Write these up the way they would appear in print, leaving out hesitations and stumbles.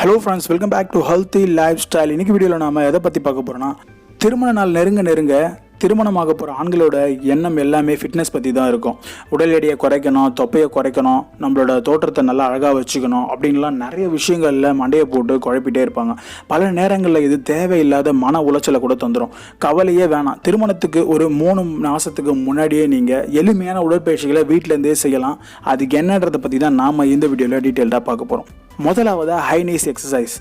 Hello friends, welcome back to healthy lifestyle. இன்னைக்கு வீடியோவில் நாம் எதை பற்றி பார்க்க போகிறோன்னா, திருமண நாள் நெருங்க திருமணமாக போகிற ஆண்களோட எண்ணம் எல்லாமே ஃபிட்னஸ் பற்றி தான் இருக்கும். உடல் எடையை குறைக்கணும், தொப்பையை குறைக்கணும், நம்மளோட தோற்றத்தை நல்லா அழகாக வச்சுக்கணும் அப்படின்லாம் நிறைய விஷயங்களில் மண்டையை போட்டு குழப்பிட்டே இருப்பாங்க. பல நேரங்களில் இது தேவையில்லாத மன உளைச்சலை கூட தந்துடும். கவலையே வேணாம். திருமணத்துக்கு ஒரு 3 மாதத்துக்கு முன்னாடியே நீங்கள் எளிமையான உடற்பயிற்சிகளை வீட்டிலேருந்தே செய்யலாம். அதுக்கு என்னன்றதை பற்றி தான் நாம் இந்த வீடியோவில் டீட்டெயில்டாக பார்க்க போகிறோம். முதலாவதாக ஹை நீஸ் எக்ஸசைஸ்.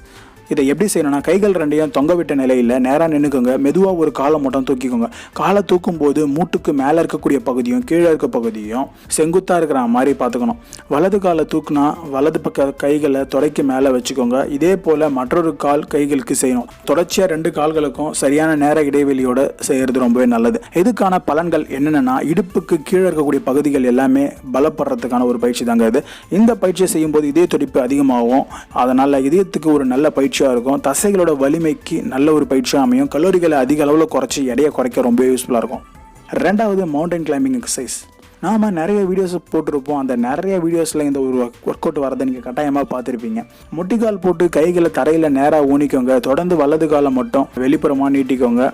இதை எப்படி செய்யணும்னா, கைகள் ரெண்டையும் தொங்க விட்ட நிலையில் நேராக நின்றுக்கோங்க. மெதுவாக ஒரு காலை மட்டும் தூக்கிக்கோங்க. காலை தூக்கும் போது மூட்டுக்கு மேலே இருக்கக்கூடிய பகுதியும் கீழே இருக்க பகுதியும் செங்குத்தாக இருக்கிற மாதிரி பார்த்துக்கணும். வலது காலை தூக்குனா வலது பக்க கைகளை தொடைக்கு மேலே வச்சுக்கோங்க. இதே போல் மற்றொரு கால் கைகளுக்கு செய்யணும். தொடர்ச்சியாக 2 கால்களுக்கும் சரியான நேர இடைவெளியோடு செய்கிறது ரொம்பவே நல்லது. இதுக்கான பலன்கள் என்னென்னா, இடுப்புக்கு கீழே இருக்கக்கூடிய பகுதிகள் எல்லாமே பலப்படுறதுக்கான ஒரு பயிற்சி தாங்க இது. இந்த பயிற்சியை செய்யும்போது இதய துடிப்பு அதிகமாகும். அதனால் இதயத்துக்கு ஒரு நல்ல பயிற்சி இருக்கும். தசைகளோட வலிமைக்கு நல்ல ஒரு பயிற்சியாக அமையும். கலோரிகளை அதிக அளவில் குறைச்சி எடையை குறைக்க ரொம்ப யூஸ்ஃபுல்லாக இருக்கும். 2வது மவுண்டன் கிளைம்பிங் எக்ஸசைஸ். நாம் நிறைய வீடியோஸ் போட்டிருப்போம். அந்த நிறைய வீடியோஸில் இந்த ஒரு ஒர்க் அவுட் வரதை நீங்கள் கட்டாயமாக பார்த்துருப்பீங்க. முட்டிக்கால் போட்டு கைகளை தரையில் நேராக ஊனிக்கோங்க. தொடர்ந்து வலது காலை மட்டும் வெளிப்புறமாக நீட்டிக்கோங்க.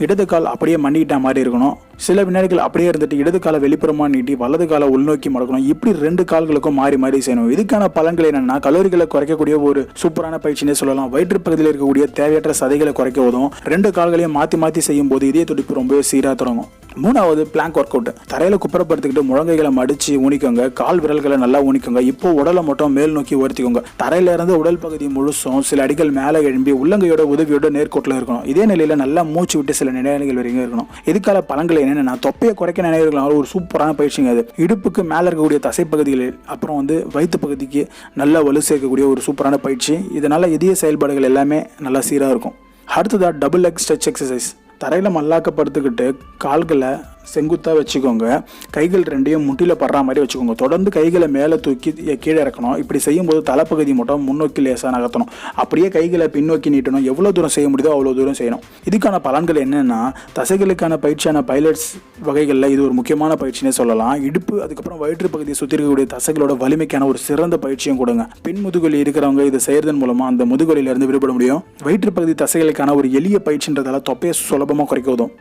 இடது கால் அப்படியே மண்டிக்கிட்ட மாதிரி இருக்கணும். சில வினாடிகள் அப்படியே இருந்துட்டு இடது காலை வெளிப்புறமாக நீட்டி வலது காலை உள்நோக்கி மடக்கணும். இப்படி 2 கால்களுக்கும் மாறி மாறி செய்யணும். இதுக்கான பலன்கள் என்னன்னா, கலோரிகளை குறைக்கக்கூடிய ஒரு சூப்பரான பயிற்சினே சொல்லலாம். வயிற்று பகுதியில் இருக்கக்கூடிய தேவையற்ற சதைகளை குறைக்க உதவும். 2 கால்களையும் மாற்றி மாற்றி செய்யும் போது இதய துடிப்பு ரொம்பவே சீராக தொடங்கும். 3வது பிளாங்க் ஒர்க் அவுட். தரையில் குப்புறப்படுத்திக்கிட்டு முழங்கைகளை மடிச்சு ஊனிக்கோங்க. கால் விரல்களை நல்லா ஊனிக்கோங்க. இப்போ உடலை மட்டும் மேல் நோக்கி உயர்த்திக்கோங்க. தரையில இருந்து உடல் பகுதி முழுசும் சில அடிகள் மேலே எழும்பி உள்ளங்கையோட உதவியோட நேர்கோட்டில் இருக்கணும். இதே நிலையில நல்லா மூச்சு விட்டு சில நிலைகள் வரைக்கும் இருக்கணும். இதுக்கான பலன்கள் என்னன்னா, தொப்பையை குறைக்க நினைவுகளான ஒரு சூப்பரான பயிற்சிங்க அது. இடுப்புக்கு மேலே இருக்கக்கூடிய தசைப்பகுதிகளில் அப்புறம் வயிற்று பகுதிக்கு நல்லா வலு சேர்க்கக்கூடிய ஒரு சூப்பரான பயிற்சி. இதனால இதய செயல்பாடுகள் எல்லாமே நல்லா சீராக இருக்கும். அடுத்ததா டபுள் லெக் ஸ்ட்ரெச் எக்ஸசைஸ். தரையில் மல்லாக்கப்படுத்திக்கிட்டு கால்களை செங்குத்தாக வச்சுக்கோங்க. கைகள் 2யும் முட்டியில் படுற மாதிரி வச்சுக்கோங்க. தொடர்ந்து கைகளை மேலே தூக்கி கீழே இறக்கணும். இப்படி செய்யும்போது தலைப்பகுதி மட்டும் முன்னோக்கி லேசாக நகர்த்தணும். அப்படியே கைகளை பின்னோக்கி நீட்டணும். எவ்வளோ தூரம் செய்ய முடியுதோ அவ்வளோ தூரம் செய்யணும். இதுக்கான பலன்கள் என்னென்னா, தசைகளுக்கான பயிற்சியான பைலட்ஸ் வகைகளில் இது ஒரு முக்கியமான பயிற்சினே சொல்லலாம். இடுப்பு அதுக்கப்புறம் வயிற்று பகுதியை சுற்றி இருக்கக்கூடிய தசைகளோட வலிமைக்கான ஒரு சிறந்த பயிற்சியும் கொடுங்க. பின் முதுகுவலி இருக்கிறவங்க இதை செய்யறதன் மூலமாக அந்த முதுகுவலியிலிருந்து விடுபட முடியும். வயிற்று பகுதி தசைகளுக்கான ஒரு எளிய பயிற்சின்றதால தொப்பையை சுலபமாக குறைக்க உதவும்.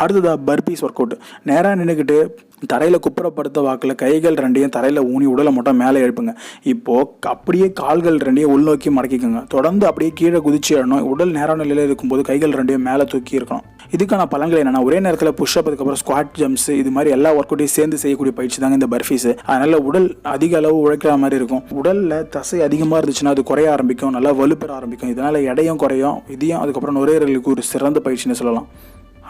அடுத்ததா பர்பீஸ் ஒர்க் அவுட். நேராக நின்றுக்கிட்டு தரையில் குப்புறப்படுத்த வாக்கில் கைகள் 2யும் தரையில் ஊனி உடலை மட்டும் மேலே எழுப்புங்க. இப்போது அப்படியே கால்கள் 2யும் உள்நோக்கி மடக்கிக்கோங்க. தொடர்ந்து அப்படியே கீழே குதிச்சு எழணும். உடல் நேரான நிலையில் இருக்கும்போது கைகள் 2யும் மேலே தூக்கி இருக்கணும். இதுக்கான பலன்கள் என்னென்னா, ஒரே நேரத்தில் புஷ்அப் அதுக்கப்புறம் ஸ்குவாட் ஜம்ப்ஸ் இது மாதிரி எல்லா ஒர்க் அவுட்டையும் சேர்ந்து செய்யக்கூடிய பயிற்சி தாங்க இந்த பர்பீஸ். அதனால் உடல் அதிக அளவு உழைக்கிற மாதிரி இருக்கும். உடலில் தசை அதிகமாக இருந்துச்சுன்னா அது குறைய ஆரம்பிக்கும், நல்லா வலுப்பெற ஆரம்பிக்கும். இதனால் எடையும் குறையும். இதையும் அதுக்கப்புறம் நுரையீரலுக்கு ஒரு சிறந்த பயிற்சின்னு சொல்லலாம்.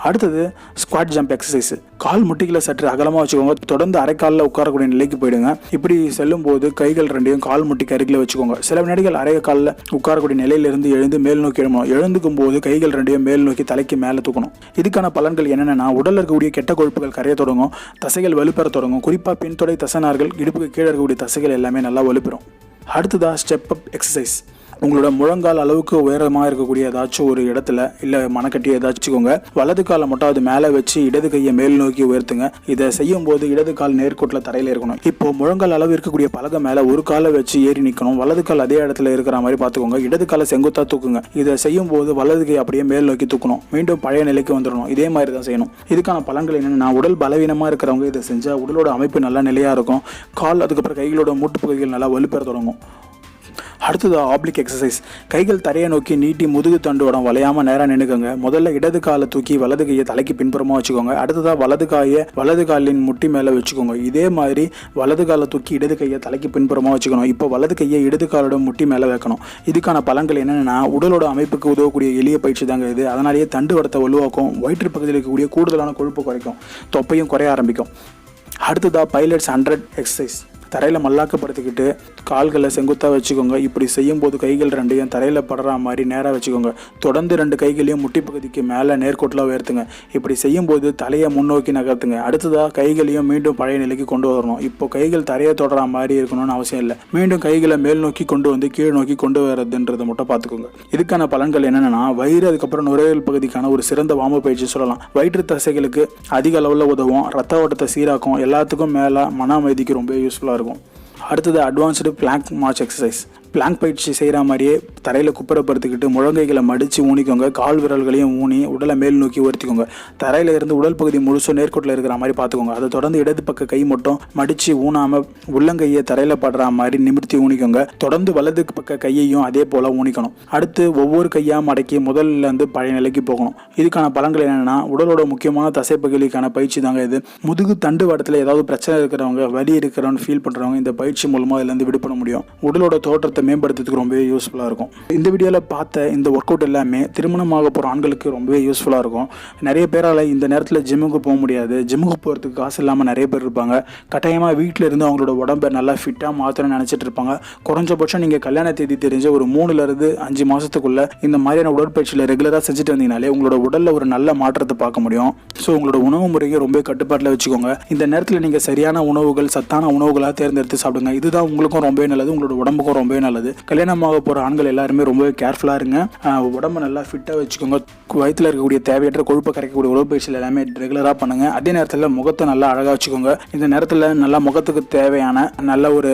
அடுத்தது ஸ்குவாட் ஜம்ப் எக்ஸசைஸ். கால் முட்டிகளை சற்று அகலமாக வச்சுக்கோங்க. தொடர்ந்து அரைக்காலில் உட்காரக்கூடிய நிலைக்கு போயிடுங்க. இப்படி செல்லும் போது கைகள் 2யும் கால் முட்டிக்கு அருகில் வச்சுக்கோங்க. சில வினாடிகள் அரை காலில் உட்காரக்கூடிய நிலையிலிருந்து எழுந்து மேல் நோக்கி எழுமணும். எழுந்துக்கும் போது கைகள் 2யும் மேல் நோக்கி தலைக்கு மேலே தூக்கணும். இதுக்கான பலன்கள் என்னென்னா, உடலில் இருக்கக்கூடிய கெட்ட கொழுப்புகள் கரைய தொடங்கும். தசைகள் வலுப்பெற தொடங்கும். குறிப்பாக பின்தொடை தசைநார்கள் இடுப்புக்கு கீழே இருக்கக்கூடிய தசைகள் எல்லாமே நல்லா வலுப்பெறும். அடுத்ததா ஸ்டெப் அப் எக்ஸசைஸ். உங்களோட முழங்கால் அளவுக்கு உயரமாக இருக்கக்கூடிய ஏதாச்சும் ஒரு இடத்துல இல்லை மனக்கட்டி ஏதாச்சுக்கோங்க. வலது காலை மட்டும் அது மேலே வச்சு இடது கையை மேல் நோக்கி உயர்த்துங்க. இதை செய்யும் போது இடது கால் நேர்கோட்டில் தரையில் இருக்கணும். இப்போ முழங்கால் அளவு இருக்கக்கூடிய பலகை மேலே ஒரு காலை வச்சு ஏறி நிற்கணும். வலது கால் அதே இடத்துல இருக்கிற மாதிரி பார்த்துக்கோங்க. இடது காலை செங்குத்தாக தூக்குங்க. இதை செய்யும் போது வலது கை அப்படியே மேல் நோக்கி தூக்கணும். மீண்டும் பழைய நிலைக்கு வந்துடணும். இதே மாதிரி தான் செய்யணும். இதுக்கான பலன்கள் என்னென்னா, உடல் பலவீனமாக இருக்கிறவங்க இதை செஞ்சால் உடலோட அமைப்பு நல்லா நிலையாக இருக்கும். கால் அதுக்கப்புறம் கைகளோட மூட்டு பகுதிகள் நல்லா வலுப்பெற தொடங்கும். அடுத்தது ஆப்ளிக் எக்ஸசைஸ். கைகள் தரையை நோக்கி நீட்டி முதுகு தண்டுவடம் வளையாமல் நேராக நின்றுக்கோங்க. முதல்ல இடது காலை தூக்கி வலது கையை தலைக்கு பின்புறமாக வச்சுக்கோங்க. அடுத்ததாக வலது காலின் முட்டி மேலே வச்சுக்கோங்க. இதே மாதிரி வலது காலை தூக்கி இடது கையை தலைக்கு பின்புறமாக வச்சுக்கணும். இப்போ வலது கையை இடது காலோட முட்டி மேலே வைக்கணும். இதுக்கான பலன்கள் என்னென்னா, உடலோட அமைப்புக்கு உதவக்கூடிய எளிய பயிற்சி தாங்க இது. அதனாலேயே தண்டுவடத்தை வலுவாக்கும். வயிற்று பகுதியில் இருக்கக்கூடிய கூடுதலான கொழுப்பு குறைக்கும். தொப்பையும் குறைய ஆரம்பிக்கும். அடுத்ததாக பைலட்ஸ் 100 எக்ஸசைஸ். தரையில் மல்லாக்கப்படுத்திக்கிட்டு கால்களை செங்குத்தாக வச்சுக்கோங்க. இப்படி செய்யும் போது கைகள் 2யும் தரையில் படுற மாதிரி நேராக வச்சுக்கோங்க. தொடர்ந்து 2 கைகளையும் முட்டி பகுதிக்கு மேலே நேர்கோட்டில் உயர்த்துங்க. இப்படி செய்யும் போது தலையை முன்னோக்கி நகர்த்துங்க. அடுத்ததாக கைகளையும் மீண்டும் பழைய நிலைக்கு கொண்டு வரணும். இப்போ கைகள் தரையை தொடர மாதிரி இருக்கணும்னு அவசியம் இல்லை. மீண்டும் கைகளை மேல் நோக்கி கொண்டு வந்து கீழ் நோக்கி கொண்டு வரதுன்றதை மட்டும் பார்த்துக்கோங்க. இதுக்கான பலன்கள் என்னென்னா, வயிறு அதுக்கப்புறம் நுரையீரல் பகுதிக்கான ஒரு சிறந்த வாம பயிற்சி சொல்லலாம். வயிற்று தசைகளுக்கு அதிக அளவில் உதவும். ரத்த ஓட்டத்தை சீராக்கும். எல்லாத்துக்கும் மேலே மன அமைதிக்கு ரொம்ப யூஸ்ஃபுல்லாக இருக்கும். அடுத்தது advanced plank march exercise. Plank பயிற்சி செய்கிற மாதிரியே தரையில் குப்புறப்படுத்திக்கிட்டு முழங்கைகளை மடித்து ஊனிக்கோங்க. கால் விரல்களையும் ஊனி உடலை மேல் நோக்கி உயர்த்திக்கோங்க. தரையில் இருந்து உடல் பகுதி முழுசும் நேர்கோட்டில் இருக்கிற மாதிரி பார்த்துக்கோங்க. அதை தொடர்ந்து இடது பக்க கை மட்டும் மடித்து ஊனாமல் உள்ளங்கையை தரையில் படுற மாதிரி நிமிர்த்தி ஊனிக்கோங்க. தொடர்ந்து வலது பக்க கையையும் அதே போல் ஊனிக்கணும். அடுத்து ஒவ்வொரு கையாக மடக்கி முதல்ல இருந்து பழைய நிலைக்கு போகணும். இதுக்கான பலன்கள் என்னென்னா, உடலோட முக்கியமான தசைப்பகுதிக்கான பயிற்சி தாங்க இது. முதுகு தண்டு வடத்தில் ஏதாவது பிரச்சனை இருக்கிறவங்க, வலி இருக்கிறவங்க ஃபீல் பண்ணுறவங்க இந்த பயிற்சி மூலமாக இதுலேருந்து விடுபட முடியும். உடலோட தோற்றத்தை மேம்படுத்துறதுக்கு ரொம்பவே யூஸ்ஃபுல்லாக இருக்கும். இந்த வீடியோவில் பார்த்த இந்த ஒர்க் அவுட் எல்லாமே திருமணமாக போகிற ஆண்களுக்கு ரொம்பவே யூஸ்ஃபுல்லாக இருக்கும். நிறைய பேரால் இந்த நேரத்தில் ஜிம்முக்கு போக முடியாது. ஜிம்முக்கு போகிறதுக்கு காசு இல்லாமல் நிறைய பேர் இருப்பாங்க. கட்டாயமாக வீட்டில் இருந்து அவங்களோட உடம்பை நல்லா ஃபிட்டாக மாற்றணும்னு நினச்சிட்டு இருப்பாங்க. குறைஞ்சபட்சம் நீங்கள் கல்யாண தேதி தெரிஞ்ச ஒரு 3 to 5 மாதத்துக்குள்ளே இந்த மாதிரியான உடற்பயிற்சியில் ரெகுலராக செஞ்சுட்டு வந்தீங்கனாலே உங்களோட உடலில் ஒரு நல்ல மாற்றத்தை பார்க்க முடியும். ஸோ உங்களோட உணவு முறையை ரொம்ப கட்டுப்பாட்டில் வச்சுக்கோங்க. இந்த நேரத்தில் நீங்கள் சரியான உணவுகள், சத்தான உணவுகளாக தேர்ந்தெடுத்து சாப்பிடுங்க. இதுதான் உங்களுக்கும் ரொம்பவே நல்லது, உங்களோட உடம்புக்கும் ரொம்பவே நல்லது. கல்யாணமாக போகிற ஆண்கள் எல்லாருமே ரொம்பவே கேர்ஃபுல்லாக இருங்க. உடம்பை நல்லா ஃபிட்டாக வச்சுக்கோங்க. வயிற்றில் இருக்கக்கூடிய தேவையற்ற கொழுப்பை கரைக்கக்கூடிய உடற்பயிற்சிகள் எல்லாமே ரெகுலராக பண்ணுங்கள். அதே நேரத்தில் முகத்தை நல்லா அழகாக வச்சுக்கோங்க. இந்த நேரத்தில் நல்லா முகத்துக்கு தேவையான நல்ல ஒரு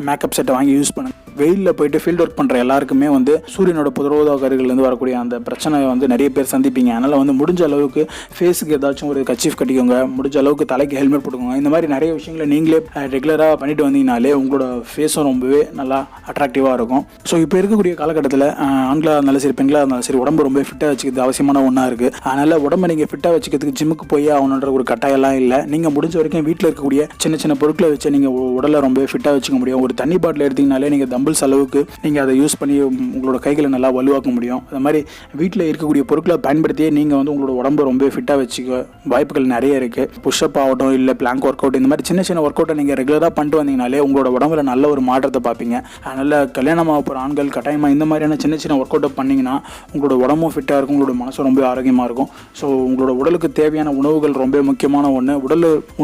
மேக்கப் செட்டை வாங்கி யூஸ் பண்ணுங்கள். வெயிலில் போயிட்டு ஃபீல்ட் ஒர்க் பண்ணுற எல்லாருக்குமே சூரியனோட புதரோத கருவிலேருந்து வரக்கூடிய அந்த பிரச்சனை நிறைய பேர் சந்திப்பீங்க. அதனால் முடிஞ்ச அளவுக்கு ஃபேஸுக்கு ஏதாச்சும் ஒரு கச்சீஃப் கட்டிக்கோங்க. முடிஞ்ச அளவுக்கு தலைக்கு ஹெல்மெட் போட்டுக்கோங்க. இந்த மாதிரி நிறைய விஷயங்களை நீங்களே ரெகுலராக பண்ணிட்டு வந்தீங்கனாலே உங்களோட ஃபேஸும் ரொம்பவே நல்லா அட்ராக்டிவாக இருக்கும். ஸோ இப்போ இருக்கக்கூடிய காலகட்டத்தில் ஆண்களாக இருந்தாலும் சரி, பெண்களாக இருந்தாலும் சரி, உடம்பு ரொம்ப ஃபிட்டாக வச்சுக்கிறது அவசியமான ஒன்றா இருக்குது. அதனால் உடம்பை நீங்கள் ஃபிட்டாக வச்சுக்கிறதுக்கு ஜிம்முக்கு போய் ஆகணுன்ற ஒரு கட்டாயம்லாம் இல்லை. நீங்கள் முடிஞ்ச வரைக்கும் வீட்டில் இருக்கக்கூடிய சின்ன சின்ன பொருட்களை வச்சு நீங்கள் உடலை ரொம்ப ஃபிட்டாக வச்சுக்க முடியும். ஒரு தண்ணி பாட்டில் எடுத்திங்கனாலே நீங்கள் தம்பிள்ஸ் அளவுக்கு நீங்கள் அதை யூஸ் பண்ணி உங்களோட கைகளை நல்லா வலுவாக்க முடியும். அது மாதிரி வீட்டில் இருக்கக்கூடிய பொருட்களை பயன்படுத்தியே நீங்கள் உங்களோட உடம்பை ரொம்ப ஃபிட்டாக வச்சுக்க வாய்ப்புகள் நிறைய இருக்குது. புஷ்அப் ஆகட்டும், இல்லை பிளாங்க் ஒர்க் அவுட், இந்த மாதிரி சின்ன சின்ன ஒர்க் அவுட்டை நீங்கள் ரெகுலராக பண்ணிட்டு வந்தீங்கனாலே உங்களோட உடம்புல நல்ல ஒரு மாற்றத்தை பார்ப்பீங்க. அதனால் கல்யாணமாக போகிற ஆண்கள் கட்டாயமாக இந்த மாதிரியான சின்ன சின்ன ஒர்க் அவுட்டை பண்ணிங்கன்னா உங்களோட உடம்பும் ஃபிட்டாக இருக்கும், உங்களோட மனசும் ரொம்ப ஆரோக்கியமாக இருக்கும். ஸோ உங்களோட உடலுக்கு தேவையான உணவுகள் ரொம்ப முக்கியமான ஒன்று.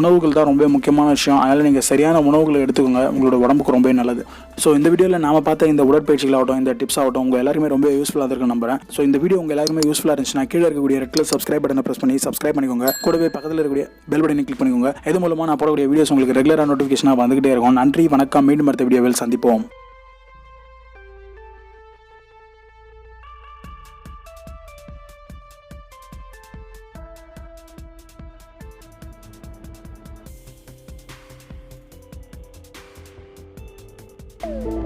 உணவுகள் தான் ரொம்ப முக்கியமான விஷயம். அதனால் நீங்கள் சரியான உணவுகளை எடுத்துக்கோங்க, உங்களோட உடம்புக்கு ரொம்ப நல்லது. ஸோ இந்த வீடியோவில் நாம் பார்த்த இந்த உடற்பயிற்சிகள் ஆகட்டும், இந்த டிப்ஸ் ஆகட்டும் உங்கள் எல்லாருமே ரொம்ப யூஸ்ஃபுல்லாக இருக்குன்னு நம்புறேன். ஸோ இந்த வீடியோ உங்கள் எல்லாருமே யூஸ்ஃபுல்லாக இருந்துச்சுன்னா கீழே இருக்கக்கூடிய ரெட் கலர் சப்ஸ்கிரைப் பட்டனை ப்ரெஸ் பண்ணி சப்ஸ்கிரைப் பண்ணிக்கோங்க. கூடவே பக்கத்தில் இருக்கக்கூடிய பெல் பட்டனை கிளிக் பண்ணிக்கோங்க. இது மூலமாக நான் போடக்கூடிய வீடியோஸ் உங்களுக்கு ரெகுலராக நோட்டிஃபிகேஷனாக வந்துகிட்டே இருக்கும். நன்றி, வணக்கம். மீண்டும் அடுத்த வீடியோவில் சந்திப்போம். you